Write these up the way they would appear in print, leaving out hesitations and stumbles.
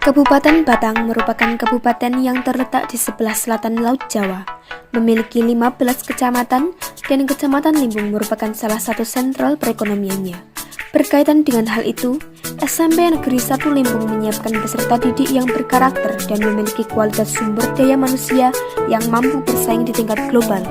Kabupaten Batang merupakan kabupaten yang terletak di sebelah selatan Laut Jawa, memiliki 15 kecamatan, dan Kecamatan Limbung merupakan salah satu sentral perekonomiannya. Berkaitan dengan hal itu, SMP Negeri 1 Limbung menyiapkan peserta didik yang berkarakter dan memiliki kualitas sumber daya manusia yang mampu bersaing di tingkat global.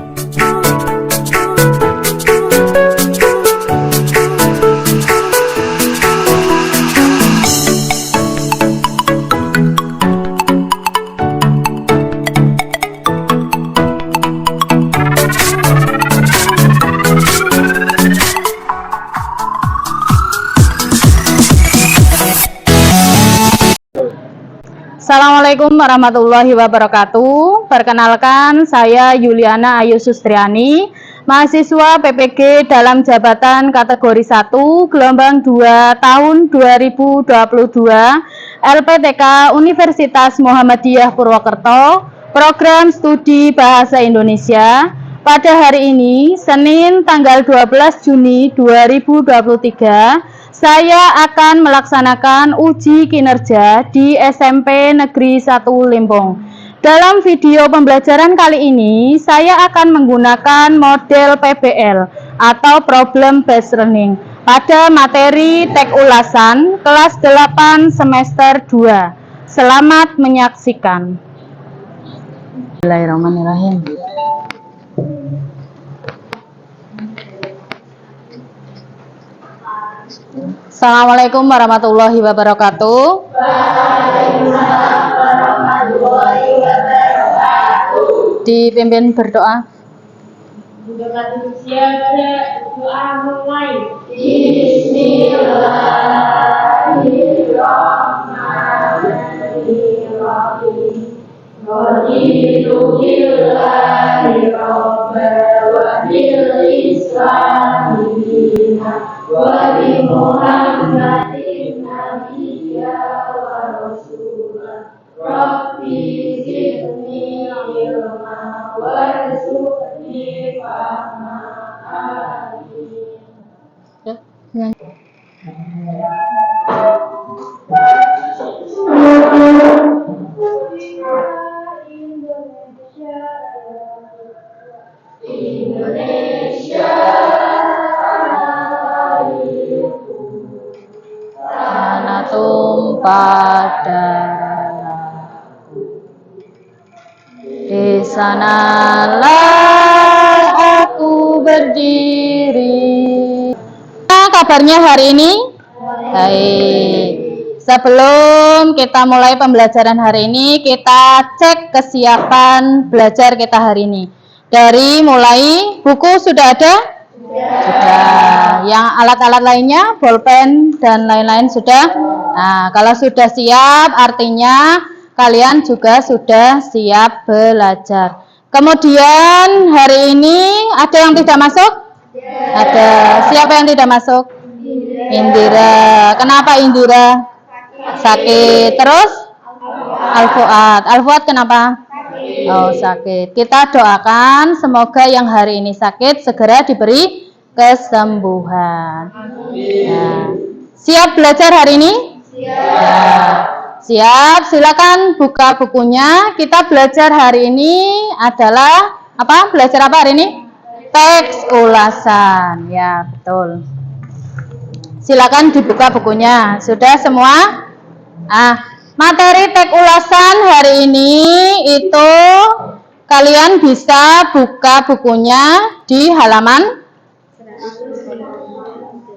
Assalamualaikum warahmatullahi wabarakatuh. Perkenalkan, saya Yuliana Ayu Sustriani, mahasiswa PPG dalam jabatan kategori 1, gelombang 2 tahun 2022, LPTK Universitas Muhammadiyah Purwokerto, program studi Bahasa Indonesia. Pada hari ini, Senin tanggal 12 Juni 2023, saya akan melaksanakan uji kinerja di SMP Negeri 1 Limbung. Dalam video pembelajaran kali ini, saya akan menggunakan model PBL atau Problem Based Learning pada materi teks ulasan kelas 8 semester 2. Selamat menyaksikan. Bismillahirrahmanirrahim. Assalamualaikum warahmatullahi wabarakatuh. Waalaikumsalam warahmatullahi wabarakatuh. Dipimpin berdoa. Doa mulai. Bismillahirrahmanirrahim. Raditu billahi rabban wa bil islami dinan wa bi Muhammadin nabiyya wa rasulah. Rabbi zidni ilma warzuqni fahma. Amin. Indonesia tanah tumpah darahku, di sanalah aku berdiri. Nah, kabarnya hari ini? Baik. Sebelum kita mulai pembelajaran hari ini, kita cek kesiapan belajar kita hari ini. Dari mulai buku sudah ada? Sudah. Yang alat-alat lainnya, bolpen dan lain-lain sudah? Nah, kalau sudah siap, artinya kalian juga sudah siap belajar. Kemudian hari ini ada yang tidak masuk? Ada. Siapa yang tidak masuk? Indira. Kenapa Indira? Sakit. Terus? Al-Fuad. Al-Fuad kenapa? Oh, sakit. Kita doakan semoga yang hari ini sakit segera diberi kesembuhan. Nah, siap belajar hari ini? Siap. Siap. Silakan buka bukunya. Kita belajar hari ini adalah apa? Belajar apa hari ini? Teks ulasan. Ya, betul. Silakan dibuka bukunya. Sudah semua? Materi teks ulasan hari ini itu kalian bisa buka bukunya di halaman.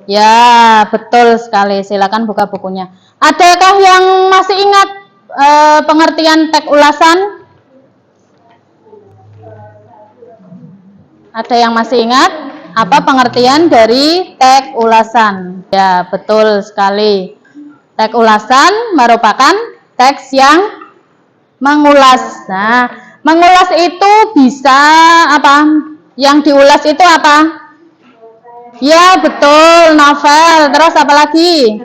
Ya, betul sekali. Silakan buka bukunya. Adakah yang masih ingat pengertian teks ulasan? Ada yang masih ingat apa pengertian dari teks ulasan? Ya, betul sekali. Teks ulasan merupakan teks yang mengulas. Nah, mengulas itu bisa apa? Yang diulas itu apa? Ya, betul, novel. Terus apa lagi?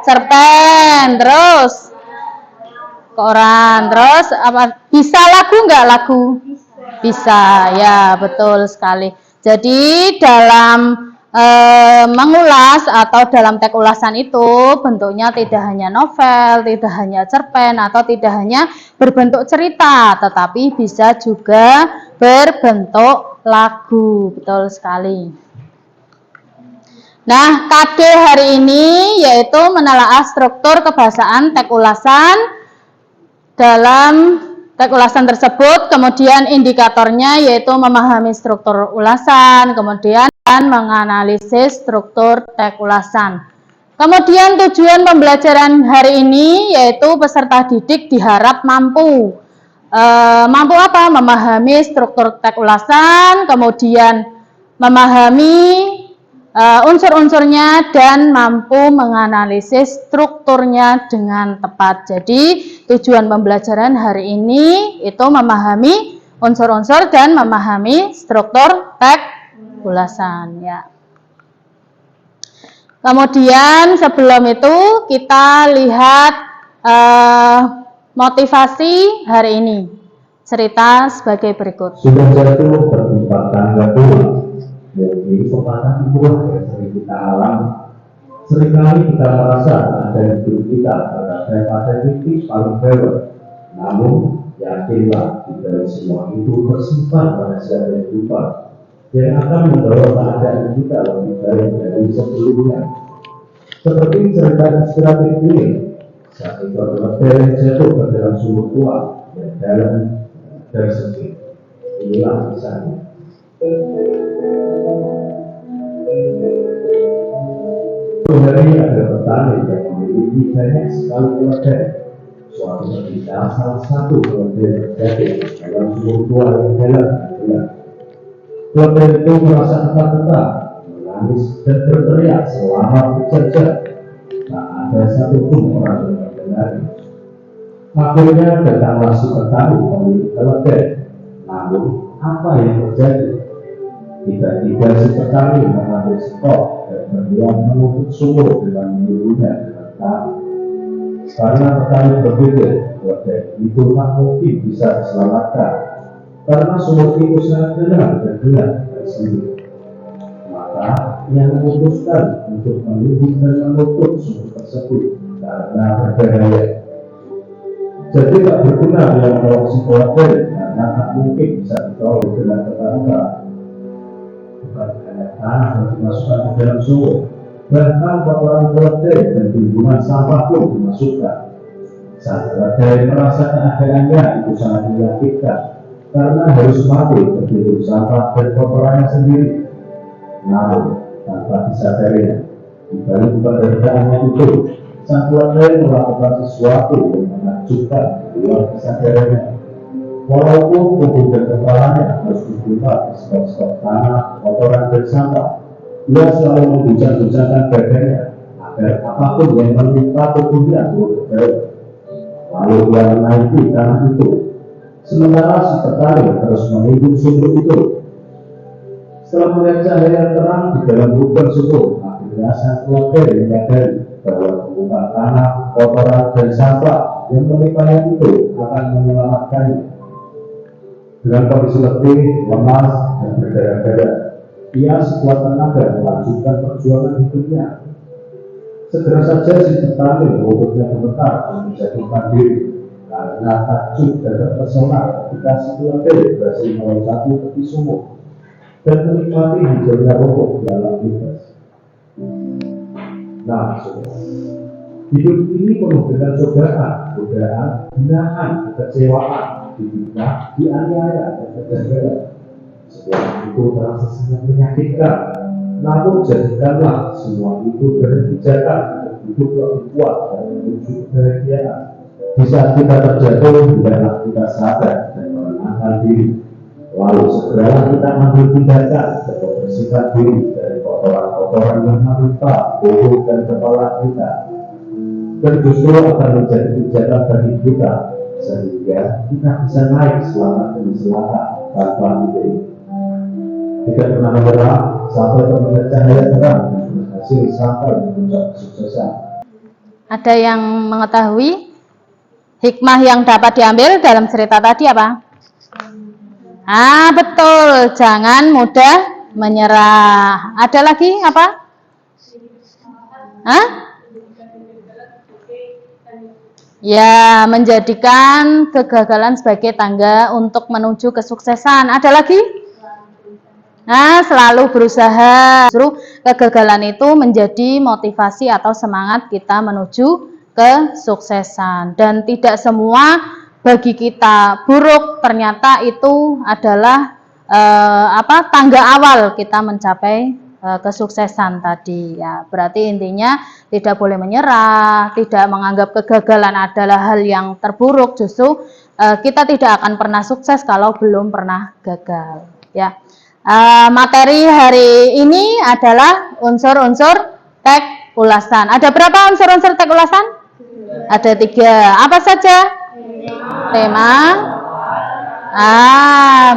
Cerpen. Terus koran. Terus apa? Bisa lagu nggak lagu? Bisa. Ya, betul sekali. Jadi dalam mengulas atau dalam teks ulasan itu bentuknya tidak hanya novel, tidak hanya cerpen atau tidak hanya berbentuk cerita, tetapi bisa juga berbentuk lagu. Betul sekali. Nah, KD hari ini yaitu menelaah struktur kebahasaan teks ulasan. Dalam teks ulasan tersebut, kemudian indikatornya yaitu memahami struktur ulasan, kemudian menganalisis struktur teks ulasan. Kemudian tujuan pembelajaran hari ini yaitu peserta didik diharap mampu apa? Memahami struktur teks ulasan, kemudian memahami unsur-unsurnya dan mampu menganalisis strukturnya dengan tepat. Jadi tujuan pembelajaran hari ini itu memahami unsur-unsur dan memahami struktur teks ulasan ya. Kemudian sebelum itu kita lihat motivasi hari ini. Cerita sebagai berikut. Sudah jatuh bertempat tangga tua, jadi pepatah buah yang sering kita alami. Seringkali kita merasa ada hidup kita berada pada titik paling bawah. Namun yakinlah di dalam semua itu tersimpan rahasia kehidupan yang akan membawa keadaan kita lebih baik dari sebelumnya. Seperti cerita inspiratif ini, saat itu adalah yang jatuh ke dalam sumur tua yang dalam dan sempit. Inilah kisahnya. Suatu hari ada petani yang memiliki banyak sekali keledai. Suatu ketika salah satu keledai terjatuh dalam sumur tua yang dalam dan gelap. Keledai itu merasa ketakutan, menangis dan berteriak selama berjam-jam. Tak ada satupun orang yang mendengarnya. Akhirnya datanglah si petani pemilik keledai. Namun apa yang terjadi? Tiba-tiba si petani mengambil sekop dan berniat menutup sumur dengan menyuruhnya dengan tangan. Karena petani berpikir keledai itu tak mungkin bisa diselamatkan karena sumur itu sangat dalam dan gelap dan sempit. Maka ia memutuskan untuk menunduk dan menutup sumur tersebut karena berbahaya. Jadi tak berguna yang menolong si keledai karena tak mungkin bisa ditolong dengan tetangga. Bukan hanya tanah yang dimasukkan ke dalam sumur, bahkan kotoran keledai dan timbunan sampah pun dimasukkan. Sang keledai merasa keadaannya itu sangat menyakitkan karena harus mati begitu sampah dan kotorannya sendiri. Namun tanpa disadarinya, di balik penderitaannya itu, sang keledai melakukan sesuatu yang menakjubkan di luar kesadarannya. Walaupun tubuh dan kepalanya harus dibuka di spot-spot tanah, kotoran dan sampah, ia selalu mengguncang-guncangkan badannya agar apapun yang menimpa tubuhnya turut ke bawah. Lalu ia menaiki tanah itu, sementara si petani terus menimbun sumur itu. Setelah melihat cahaya terang di dalam lubang sumur, akhirnya sang keledai menyadari bahwa tumpukan tanah, kotoran dan sampah yang menimpa itu akan menyelamatkannya. Dengan kondisi letih, lemas, dan berdarah-darah, ia sekuat tenaga melanjutkan perjuangan hidupnya. Segera saja si petani lututnya gemetar dan menjatuhkan diri karena takjub dan terpesona ketika si keledai berhasil meloncati tepi sumur dan menikmati hijaunya rumput di alam bebas. Nah, saudara, hidup ini penuh dengan cobaan, godaan, hinaan, kekecewaan, difitnah, dianiaya, dan kegagalan. Semua itu terasa sangat menyakitkan. Namun jadikanlah semua itu berhenti jatah untuk hidup lebih kuat dan menuju kebahagiaan. Di saat kita terjatuh, hendaklah kita sadar dan menenangkan diri. Lalu segeralah kita ambil tindakan dan membersihkan diri dari kotoran-kotoran yang menimpa tubuh dan kepala kita. Dan justru akan menjadi pijakan bagi kita, sehingga kita bisa naik selamat demi selamat tanpa diri. Tidak pernah menyerah sampai terlihat cahaya terang dan berhasil sampai di puncak kesuksesan. Ada yang mengetahui hikmah yang dapat diambil dalam cerita tadi apa? Betul, jangan mudah Menyerah. Ada lagi apa? Hah? Ya, menjadikan kegagalan sebagai tangga untuk menuju kesuksesan. Ada lagi? Nah, selalu berusaha. Justru kegagalan itu menjadi motivasi atau semangat kita menuju kesuksesan. Dan tidak semua bagi kita buruk, ternyata itu adalah tangga awal kita mencapai kesuksesan tadi ya. Berarti intinya tidak boleh menyerah, tidak menganggap kegagalan adalah hal yang terburuk. Justru kita tidak akan pernah sukses kalau belum pernah gagal ya. Materi hari ini adalah unsur-unsur teks ulasan. Ada berapa unsur-unsur teks ulasan? Ada 3. Apa saja? Tema.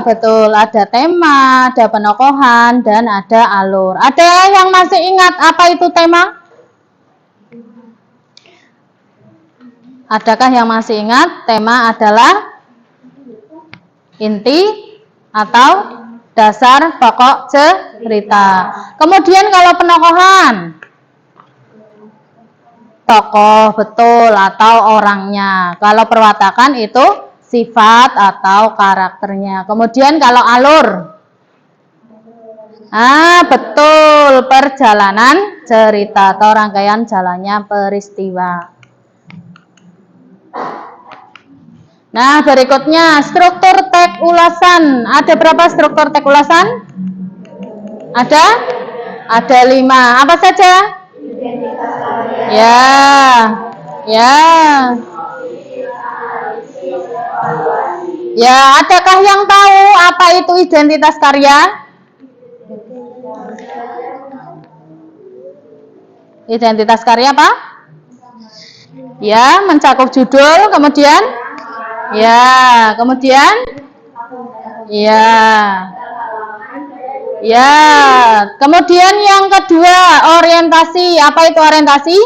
Betul, ada tema, ada penokohan, dan ada alur. Ada yang masih ingat apa itu tema? Adakah yang masih ingat? Tema adalah inti atau dasar pokok cerita. Kemudian kalau penokohan, tokoh, betul, atau orangnya. Kalau perwatakan itu sifat atau karakternya. Kemudian kalau alur, betul, perjalanan cerita atau rangkaian jalannya peristiwa. Nah, berikutnya struktur teks ulasan. Ada berapa struktur teks ulasan? Ada 5. Apa saja? Ya, adakah yang tahu apa itu identitas karya? Identitas karya apa? Ya, mencakup judul, kemudian kemudian yang kedua, orientasi. Apa itu orientasi?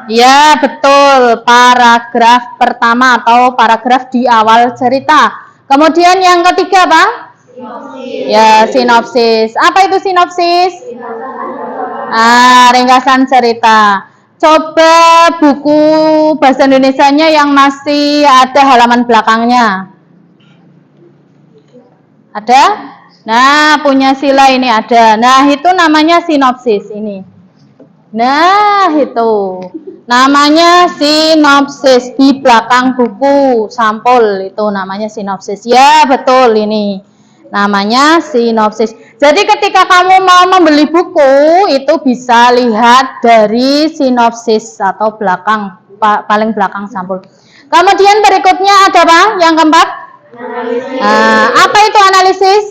Ya, betul, paragraf pertama atau paragraf di awal cerita. Kemudian yang ketiga apa? Ya, sinopsis. Apa itu sinopsis? Ringkasan cerita. Coba buku bahasa Indonesianya yang masih ada halaman belakangnya. Ada? Nah, punya Sila ini ada. Nah, itu namanya sinopsis ini. Nah, itu namanya sinopsis di belakang buku sampul, itu namanya sinopsis. Ya, betul, ini namanya sinopsis. Jadi ketika kamu mau membeli buku, itu bisa lihat dari sinopsis atau belakang, paling belakang sampul. Kemudian berikutnya ada apa? Yang keempat? Apa itu analisis?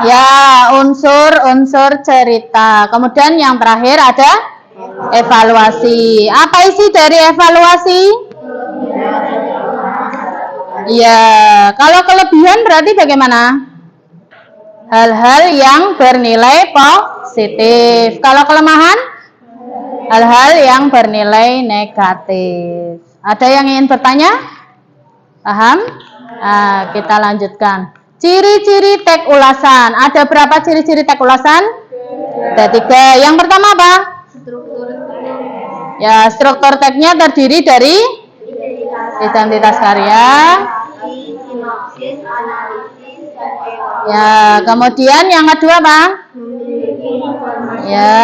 Ya, unsur-unsur cerita. Kemudian yang terakhir ada evaluasi. Apa isi dari evaluasi? Ya, kalau kelebihan berarti bagaimana? Hal-hal yang bernilai positif. Kalau kelemahan? Hal-hal yang bernilai negatif. Ada yang ingin bertanya? Paham? Kita lanjutkan. Ciri-ciri teks ulasan. Ada berapa ciri-ciri teks ulasan? Ada 3. Yang pertama apa? Ya, struktur teksnya terdiri dari identitas karya. Ya, kemudian yang kedua apa? Ya.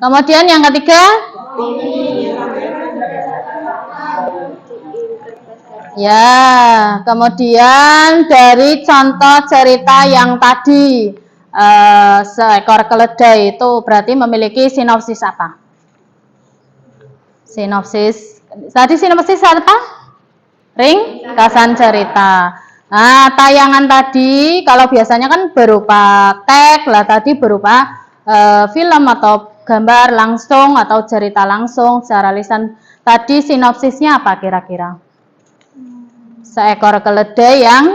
Kemudian yang ketiga? Ya, kemudian dari contoh cerita yang tadi seekor keledai itu berarti memiliki sinopsis apa? Sinopsis. Tadi sinopsis apa? Ringkasan cerita. Nah, tayangan tadi kalau biasanya kan berupa teks, lah tadi berupa film atau gambar langsung atau cerita langsung secara lisan. Tadi sinopsisnya apa kira-kira? Seekor keledai yang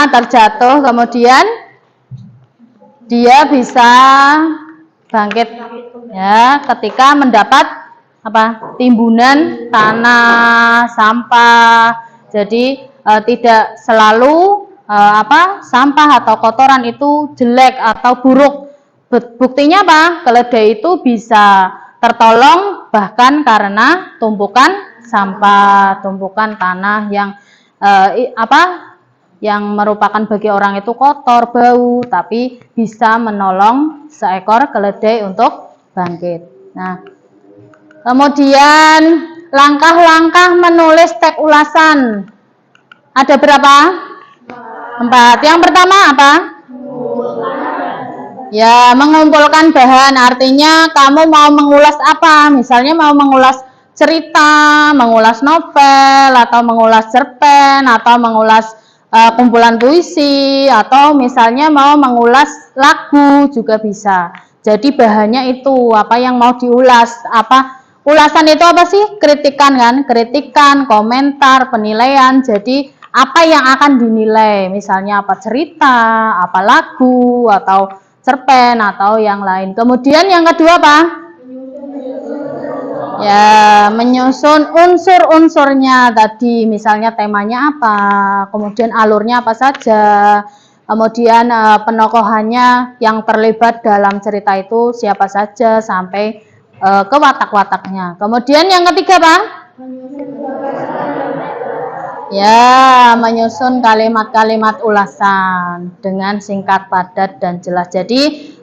terjatuh, kemudian dia bisa bangkit ya ketika mendapat timbunan tanah, sampah. Jadi tidak selalu sampah atau kotoran itu jelek atau buruk. Buktinya apa? Keledai itu bisa tertolong bahkan karena tumpukan sampah, tumpukan tanah yang yang merupakan bagi orang itu kotor, bau, tapi bisa menolong seekor keledai untuk bangkit. Nah, kemudian langkah-langkah menulis teks ulasan. Ada berapa? 4. Yang pertama apa? Ya, mengumpulkan bahan. Artinya kamu mau mengulas apa? Misalnya mau mengulas cerita, mengulas novel, atau mengulas cerpen, atau mengulas kumpulan puisi, atau misalnya mau mengulas lagu juga bisa. Jadi bahannya itu apa yang mau diulas, ulasan itu apa sih? Kritikan kan? Kritikan, komentar, penilaian. Jadi apa yang akan dinilai? Misalnya apa cerita, apa lagu, atau cerpen, atau yang lain. Kemudian yang kedua apa? Ya, menyusun unsur-unsurnya tadi. Misalnya temanya apa, kemudian alurnya apa saja, kemudian penokohannya yang terlibat dalam cerita itu siapa saja sampai ke watak-wataknya. Kemudian yang ketiga apa? Ya, menyusun kalimat-kalimat ulasan dengan singkat, padat, dan jelas. Jadi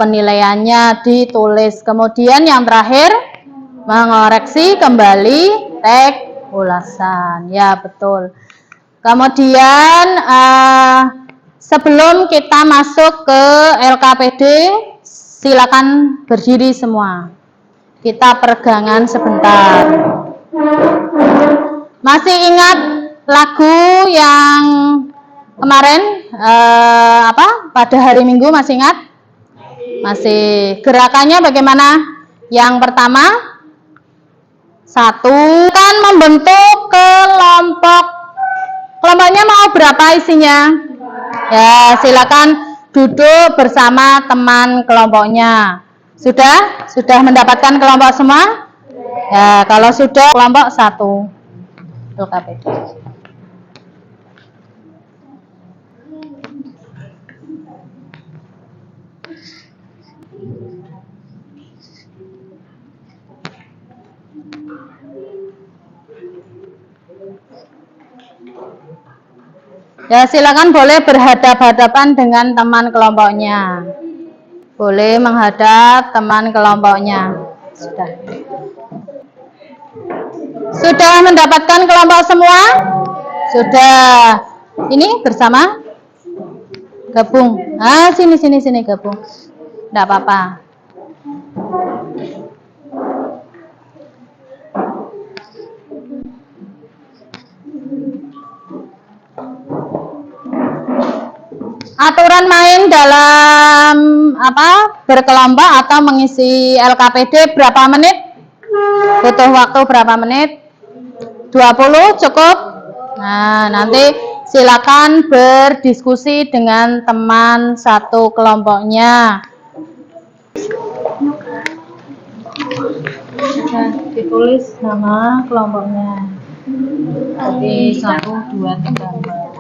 penilaiannya ditulis. Kemudian yang terakhir, mengoreksi kembali teks ulasan. Ya, betul. Kemudian sebelum kita masuk ke LKPD, silakan berdiri semua. Kita peregangan sebentar. Masih ingat lagu yang kemarin pada hari Minggu, masih ingat? Masih. Gerakannya bagaimana? Yang pertama, 1 kan membentuk kelompok. Kelompoknya mau berapa isinya? Ya, silakan duduk bersama teman kelompoknya. Sudah mendapatkan kelompok semua? Ya, kalau sudah, kelompok 1. LKPD. Ya, silakan boleh berhadap-hadapan dengan teman kelompoknya. Boleh menghadap teman kelompoknya. Sudah mendapatkan kelompok semua? Sudah. Ini bersama? Gabung. Sini gabung. Enggak apa-apa. Aturan main dalam berkelompok atau mengisi LKPD berapa menit? Butuh waktu berapa menit? 20 cukup? Nah, nanti silakan berdiskusi dengan teman satu kelompoknya. Sudah ditulis nama kelompoknya. Jadi 1, 2, 3, 4.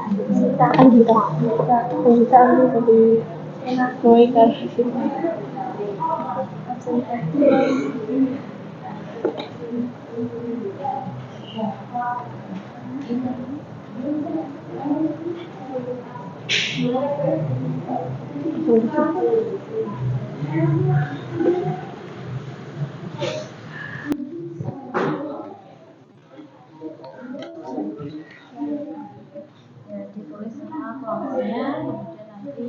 Ditulis nama kelompoknya, kemudian nanti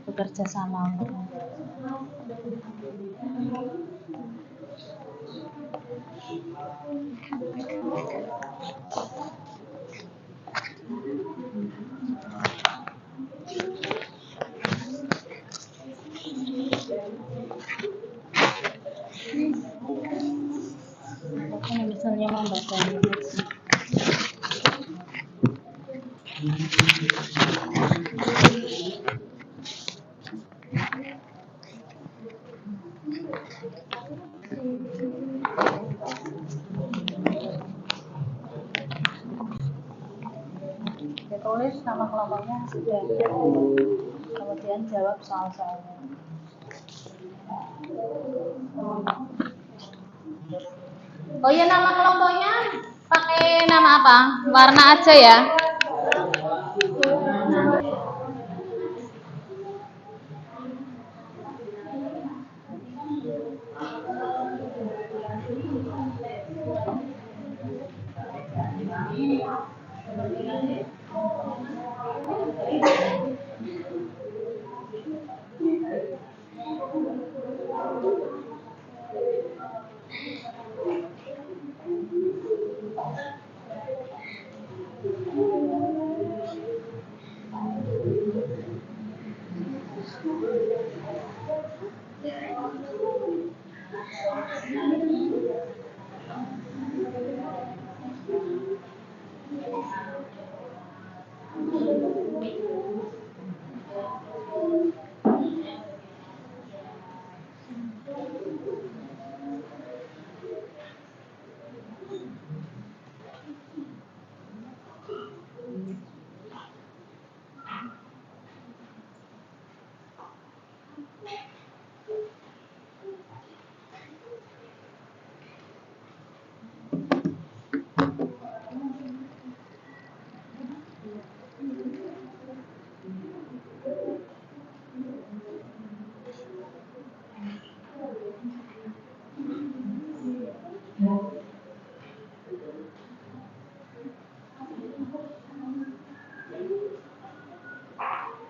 bekerja sama untuk misalnya membaca. tulis nama kelompoknya sudah. Kemudian jawab soal-soalnya. Oh ya, nama kelompoknya pakai nama apa? Warna aja ya.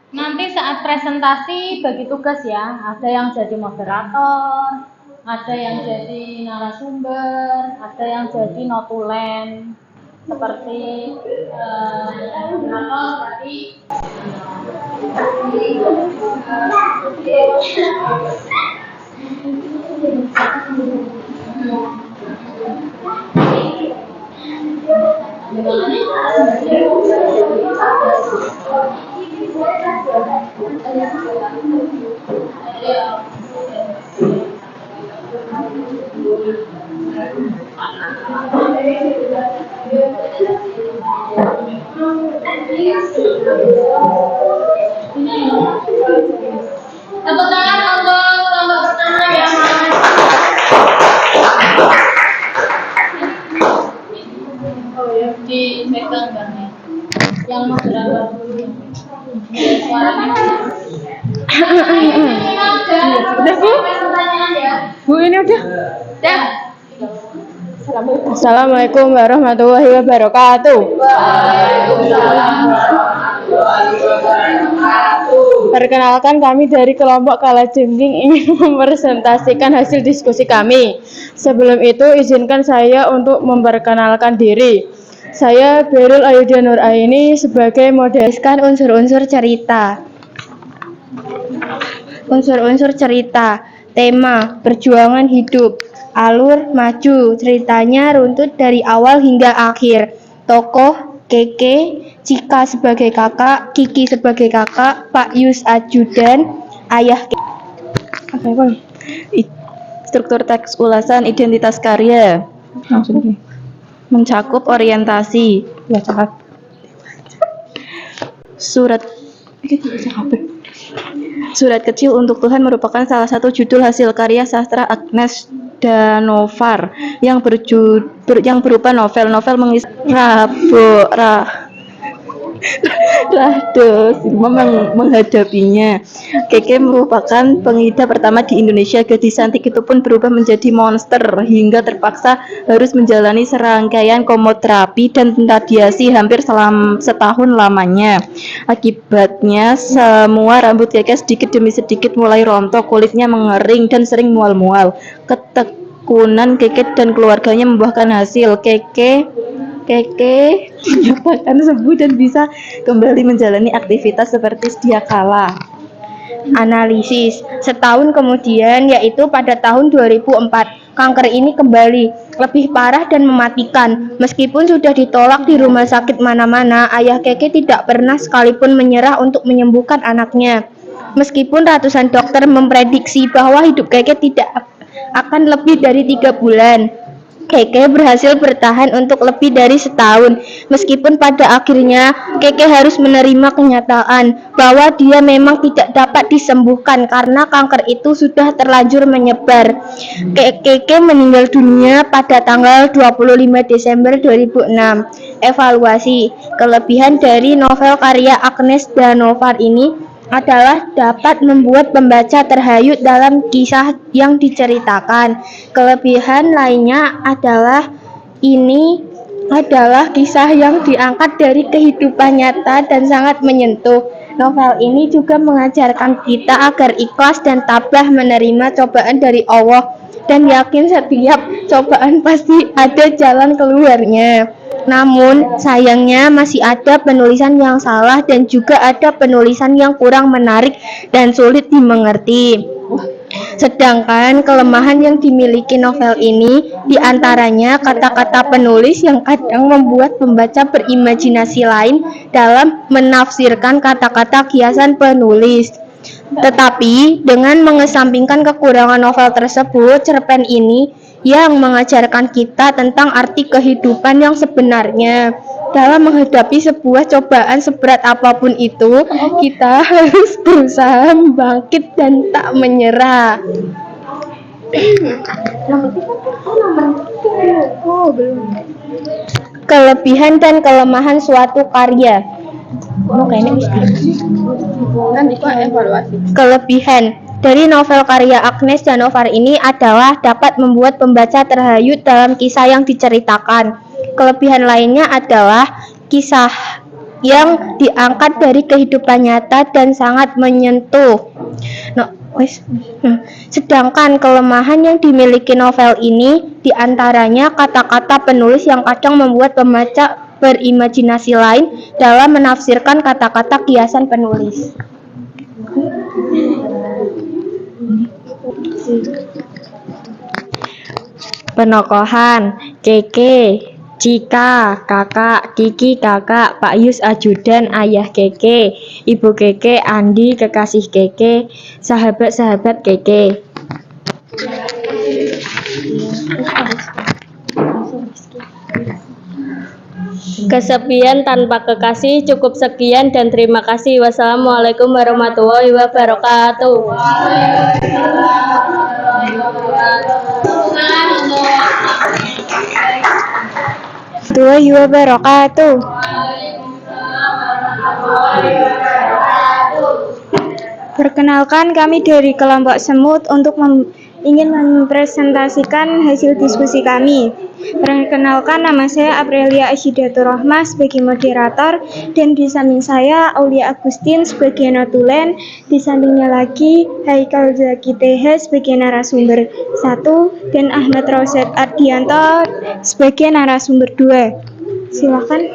Nanti saat presentasi bagi tugas ya, ada yang jadi moderator, ada yang jadi narasumber, ada yang jadi notulen, seperti moderator tadi. Tepuk tangan untuk kelompok pertama ya, Mas. Oh ya, dipegang bannya. Yang moderator dulu. Udah Bu? Bu ini udah. Ya. Assalamualaikum warahmatullahi wabarakatuh. Perkenalkan, kami dari kelompok Kalajengking ingin mempresentasikan hasil diskusi kami. Sebelum itu izinkan saya untuk memperkenalkan diri. Saya Berul Ayudia Nuraini sebagai modeliskan unsur-unsur cerita. Unsur-unsur cerita, tema, perjuangan hidup, alur, maju, ceritanya runtut dari awal hingga akhir. Tokoh, Keke, Cika sebagai kakak, Kiki sebagai kakak, Pak Yus ajudan, ayah Struktur teks ulasan identitas karya mencakup orientasi, Surat Kecil untuk Tuhan merupakan salah satu judul hasil karya sastra Agnes Danovar yang berupa novel. Novel mengisi Rahdos menghadapinya. Keke merupakan pengida pertama di Indonesia. Gadis cantik itu pun berubah menjadi monster hingga terpaksa harus menjalani serangkaian kemoterapi dan radiasi hampir setahun lamanya. Akibatnya semua rambut Keke sedikit demi sedikit mulai rontok, kulitnya mengering dan sering mual-mual. Ketekunan Keke dan keluarganya membuahkan hasil. Keke dinyatakan sembuh dan bisa kembali menjalani aktivitas seperti sedia kala. Analisis. Setahun kemudian, yaitu pada tahun 2004, kanker ini kembali, lebih parah dan mematikan. Meskipun sudah ditolak di rumah sakit mana-mana, ayah Keke tidak pernah sekalipun menyerah untuk menyembuhkan anaknya. Meskipun ratusan dokter memprediksi bahwa hidup Keke tidak akan lebih dari 3 bulan. Keke berhasil bertahan untuk lebih dari setahun. Meskipun pada akhirnya Keke harus menerima kenyataan bahwa dia memang tidak dapat disembuhkan karena kanker itu sudah terlanjur menyebar. Keke meninggal dunia pada tanggal 25 Desember 2006. Evaluasi. Kelebihan dari novel karya Agnes Danovar ini adalah dapat membuat pembaca terhayut dalam kisah yang diceritakan. Kelebihan lainnya adalah ini adalah kisah yang diangkat dari kehidupan nyata dan sangat menyentuh. Novel ini juga mengajarkan kita agar ikhlas dan tabah menerima cobaan dari Allah dan yakin setiap cobaan pasti ada jalan keluarnya. Namun, sayangnya masih ada penulisan yang salah dan juga ada penulisan yang kurang menarik dan sulit dimengerti. Sedangkan kelemahan yang dimiliki novel ini diantaranya kata-kata penulis yang kadang membuat pembaca berimajinasi lain dalam menafsirkan kata-kata kiasan penulis. Tetapi dengan mengesampingkan kekurangan novel tersebut, cerpen ini yang mengajarkan kita tentang arti kehidupan yang sebenarnya. Dalam menghadapi sebuah cobaan seberat apapun itu, kita harus berusaha bangkit dan tak menyerah. Kelebihan dan kelemahan suatu karya. Kelebihan dari novel karya Agnes Danovar ini adalah dapat membuat pembaca terhayut dalam kisah yang diceritakan. Kelebihan lainnya adalah kisah yang diangkat dari kehidupan nyata dan sangat menyentuh. Sedangkan kelemahan yang dimiliki novel ini diantaranya kata-kata penulis yang kadang membuat pembaca berimajinasi lain dalam menafsirkan kata-kata kiasan penulis. Penokohan: Keke, Cika, kakak, Kiki kakak, Pak Yus ajudan, ayah Keke, Ibu Keke, Andi kekasih Keke, sahabat-sahabat Keke. Kesepian tanpa kekasih. Cukup sekian dan terima kasih. Wassalamualaikum warahmatullahi wabarakatuh. Warahmatullahi wabarakatuh. Perkenalkan, kami dari kelompok Semut ingin mempresentasikan hasil diskusi kami. Perkenalkan, nama saya Aprilia Asyidatur Rahmah sebagai moderator, dan di samping saya Aulia Agustin sebagai notulen, di sampingnya lagi Haikal Zaki TH sebagai narasumber 1 dan Ahmad Roset Ardianto sebagai narasumber 2. Silakan.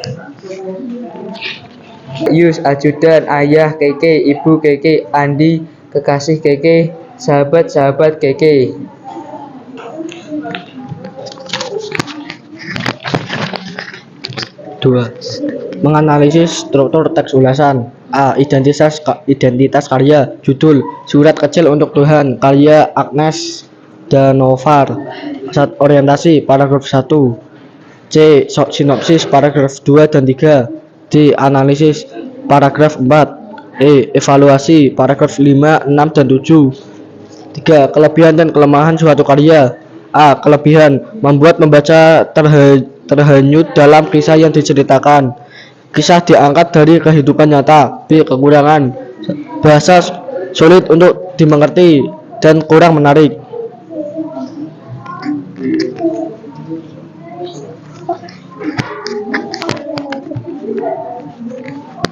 Yus ajudan, ayah Keke, ibu Keke, Andi kekasih Keke, sahabat-sahabat Keke. Dua. Menganalisis struktur teks ulasan. A. Identitas karya. Judul: Surat Kecil untuk Tuhan, karya Agnes Danovar. Orientasi paragraf 1. C. Sinopsis paragraf 2 dan 3. D. Analisis paragraf 4. E. Evaluasi paragraf 5, 6, dan 7. 3. Kelebihan dan kelemahan suatu karya. A. Kelebihan: membuat membaca terhanyut dalam kisah yang diceritakan. Kisah diangkat dari kehidupan nyata. B. Kekurangan: bahasa sulit untuk dimengerti dan kurang menarik.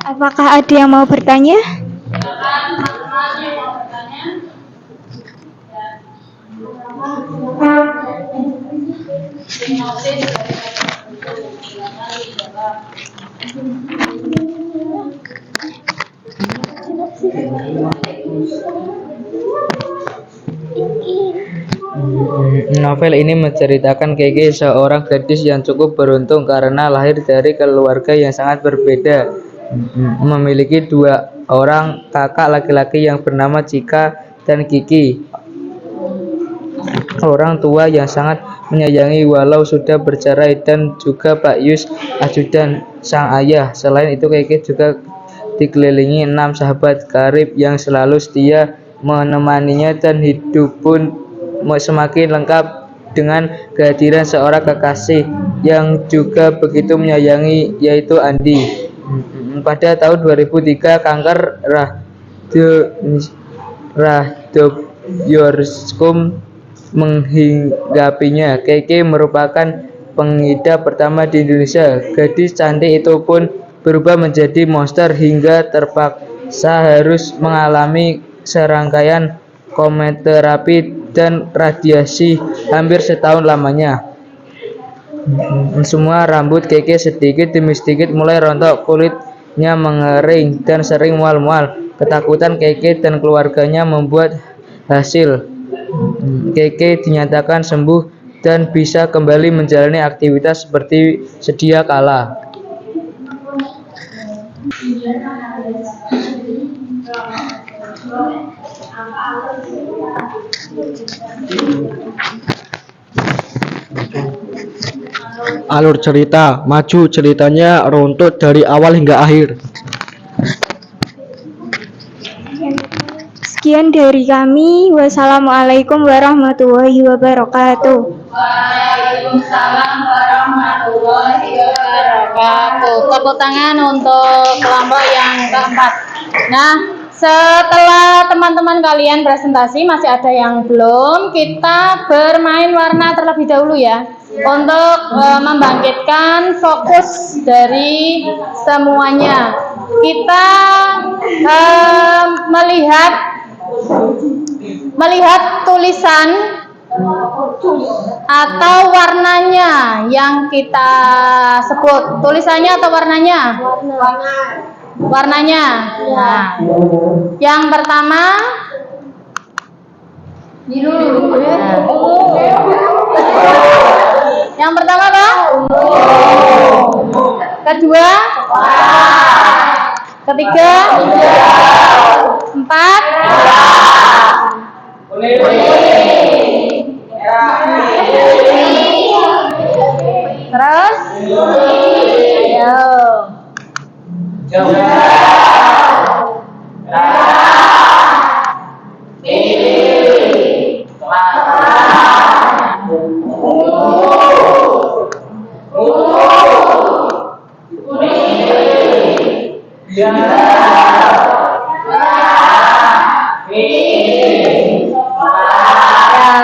Apakah ada yang mau bertanya? Novel ini menceritakan Keke, seorang gadis yang cukup beruntung karena lahir dari keluarga yang sangat berbeda. Memiliki 2 orang kakak laki-laki yang bernama Cika dan Kiki. Orang tua yang sangat menyayangi walau sudah bercerai, dan juga Pak Yus, ajudan sang ayah. Selain itu Keke juga dikelilingi 6 sahabat karib yang selalu setia menemaninya, dan hidup pun semakin lengkap dengan kehadiran seorang kekasih yang juga begitu menyayangi, yaitu Andi. Pada tahun 2003 kanker rahdoyoskom menghinggapinya. Keke merupakan pengidap pertama di Indonesia. Gadis cantik itu pun berubah menjadi monster hingga terpaksa harus mengalami serangkaian kemoterapi dan radiasi hampir setahun lamanya. Semua rambut Keke sedikit demi sedikit mulai rontok, kulitnya mengering dan sering mual-mual. Ketakutan Keke dan keluarganya membuat hasil Keke dinyatakan sembuh dan bisa kembali menjalani aktivitas seperti sedia kala. Alur cerita, maju ceritanya runtut dari awal hingga akhir. Sekian dari kami. Wassalamualaikum warahmatullahi wabarakatuh. Waalaikumsalam warahmatullahi wabarakatuh. Tepuk tangan untuk kelompok yang keempat. Nah, setelah teman-teman kalian presentasi, masih ada yang belum, kita bermain warna terlebih dahulu ya, untuk membangkitkan fokus dari semuanya. Kita melihat tulisan atau warnanya yang kita sebut. Tulisannya atau warnanya? Warnanya. Nah, yang pertama biru. Yang pertama apa? Kedua? Ketiga? Empat? Terus?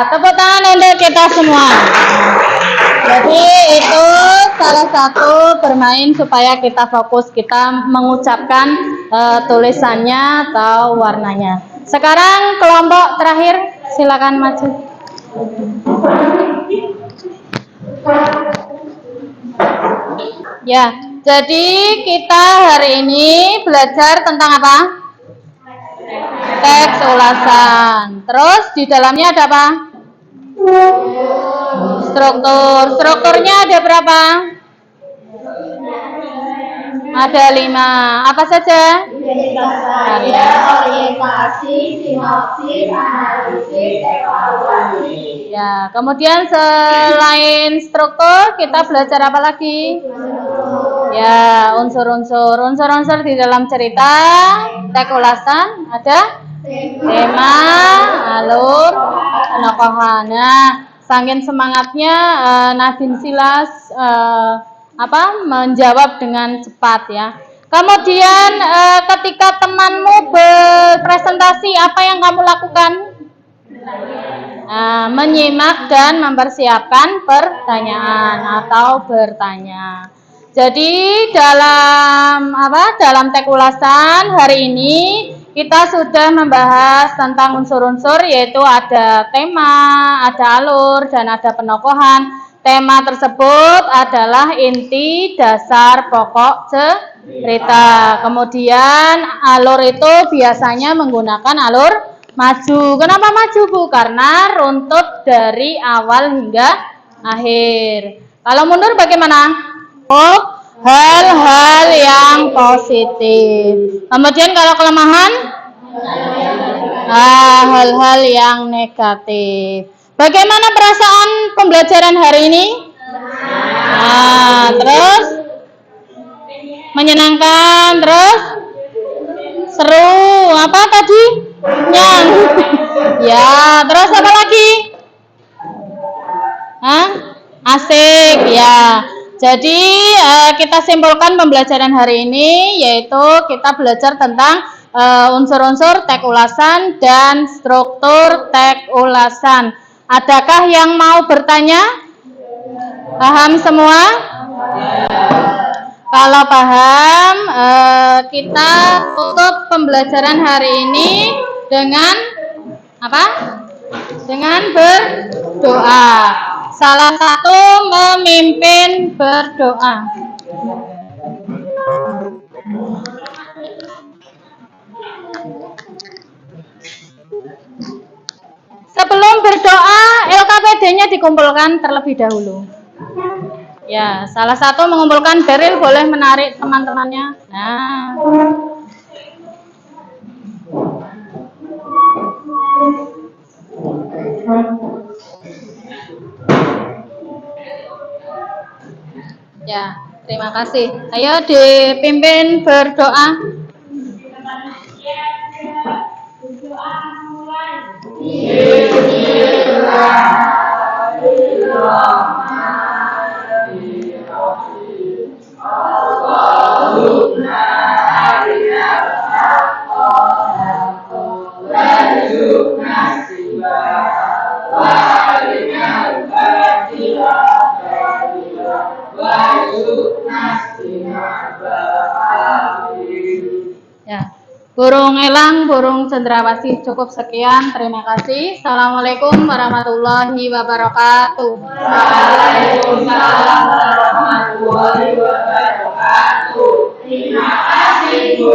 Tepuk tangan untuk kita semua. Jadi itu salah satu bermain supaya kita fokus, kita mengucapkan tulisannya atau warnanya. Sekarang kelompok terakhir, silakan maju. Ya, jadi kita hari ini belajar tentang apa? Teks ulasan. Terus di dalamnya ada apa? Strukturnya ada berapa? Ada 5. Apa saja? Orientasi, sinopsis, analisis, evaluasi. Ya, kemudian selain struktur kita belajar apa lagi? Ya, unsur-unsur di dalam cerita teks ulasan ada tema, alur, penokohan. Nah, saking semangatnya Nadine Silas menjawab dengan cepat ya. Kemudian ketika temanmu berpresentasi, apa yang kamu lakukan? Menyimak dan mempersiapkan pertanyaan atau bertanya. Jadi dalam teks ulasan hari ini kita sudah membahas tentang unsur-unsur, yaitu ada tema, ada alur, dan ada penokohan. Tema tersebut adalah inti dasar pokok cerita. Kemudian alur itu biasanya menggunakan alur maju. Kenapa maju, Bu? Karena runtut dari awal hingga akhir. Kalau mundur bagaimana? Oh, hal-hal yang positif. Kemudian kalau kelemahan? Hal-hal yang negatif. Bagaimana perasaan pembelajaran hari ini? Nah, terus menyenangkan, terus seru, apa tadi? Nyang. Ya, terus apa lagi? Hah? Asik, ya. Jadi kita simpulkan pembelajaran hari ini, yaitu kita belajar tentang unsur-unsur teks ulasan dan struktur teks ulasan. Adakah yang mau bertanya? Paham semua? Kalau paham, kita tutup pembelajaran hari ini dengan apa? Dengan berdoa. Salah satu memimpin berdoa. Sebelum berdoa, LKPD-nya dikumpulkan terlebih dahulu. Ya, salah satu mengumpulkan. Beril boleh menarik teman-temannya. Nah. Ya, terima kasih. Ayo dipimpin berdoa. Ya, burung elang, burung cendrawasih. Cukup sekian, terima kasih. Assalamualaikum warahmatullahi wabarakatuh. Waalaikumsalam warahmatullahi wabarakatuh. Terima kasih, Bu.